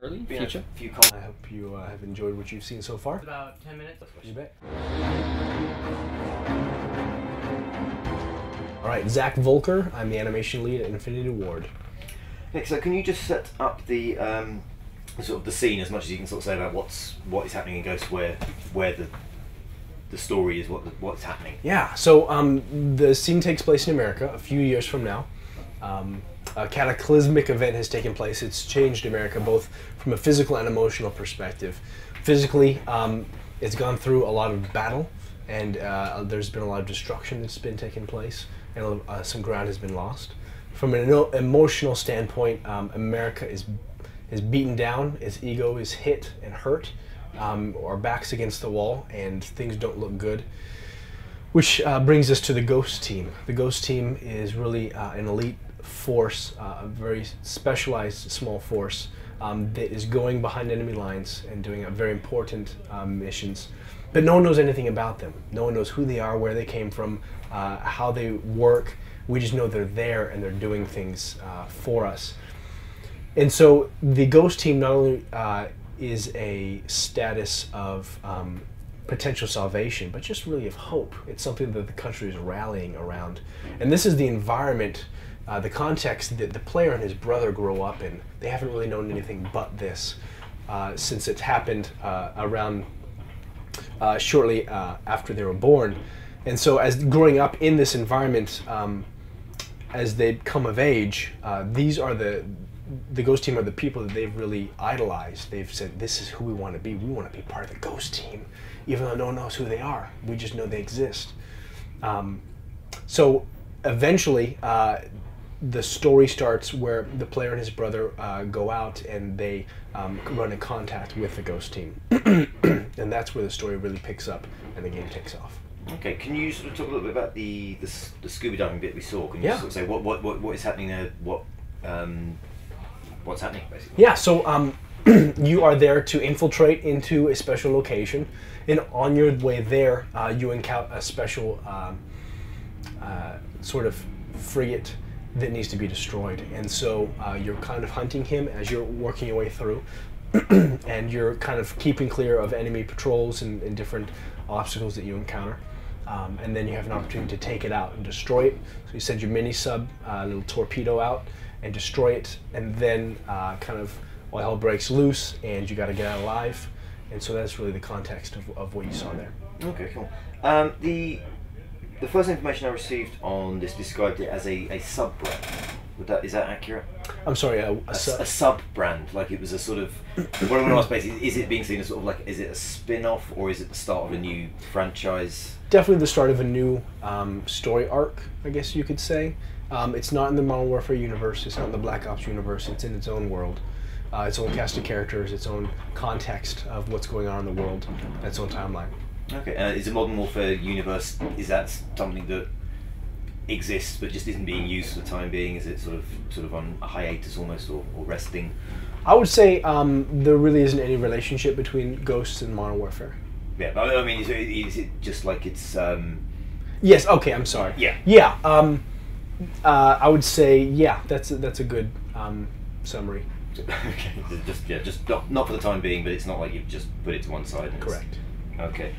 Early Yeah, future. few I hope you have enjoyed what you've seen so far. About 10 minutes. You bet. All right, Zach Volker. I'm the animation lead at Infinity Ward. Nick, so can you just set up the sort of the scene as much as you can sort of say about what is happening in Ghost, where the story is, what's happening? Yeah. So the scene takes place in America a few years from now. A cataclysmic event has taken place. It's changed America both from a physical and emotional perspective. Physically, it's gone through a lot of battle, and there's been a lot of destruction that's been taking place, and some ground has been lost. From an emotional standpoint, America is beaten down, its ego is hit and hurt, our back's against the wall, and things don't look good. Which brings us to the Ghost team. The Ghost team is really an elite force, a very specialized small force that is going behind enemy lines and doing very important missions. But no one knows anything about them. No one knows who they are, where they came from, how they work. We just know they're there and they're doing things for us. And so the Ghost team not only is a status of potential salvation, but just really of hope. It's something that the country is rallying around. And this is the environment, the context that the player and his brother grow up in. They haven't really known anything but this since it happened around shortly after they were born. And so as growing up in this environment, as they come of age, these are the Ghost team are the people that they've really idolized. They've said, this is who we want to be. We want to be part of the Ghost team, even though no one knows who they are. We just know they exist. So eventually, the story starts where the player and his brother go out and they run in contact with the Ghost team. And that's where the story really picks up and the game takes off. Okay, can you sort of talk a little bit about the scuba diving bit we saw? Can you sort of say what is happening there? What's happening basically? Yeah, so you are there to infiltrate into a special location, and on your way there, you encounter a special sort of frigate that needs to be destroyed, and so you're kind of hunting him as you're working your way through, and you're kind of keeping clear of enemy patrols and different obstacles that you encounter. And then you have an opportunity to take it out and destroy it. So you send your mini sub, a little torpedo out, and destroy it, and then kind of all hell breaks loose, and you got to get out alive. And so that's really the context of what you saw there. Okay, cool. The first information I received on this described it as a sub brand. Is that accurate? I'm sorry, a sub brand, like it was a sort of. What I want to ask basically is it being seen as sort of like, is it a spin-off or is it the start of a new franchise? Definitely the start of a new story arc, I guess you could say. It's not in the Modern Warfare universe, it's not in the Black Ops universe, it's in its own world. Its own cast of characters, its own context of what's going on in the world, its own timeline. Okay, is the Modern Warfare universe, is that something that exists but just isn't being used for the time being? Is it sort of on a hiatus almost, or resting? I would say there really isn't any relationship between Ghosts and Modern Warfare. Yeah, I mean, is it just like it's... Yes, okay, I'm sorry. Yeah. Yeah, I would say, yeah, that's a good summary. Okay, just not for the time being, but it's not like you've just put it to one side. Correct. Okay.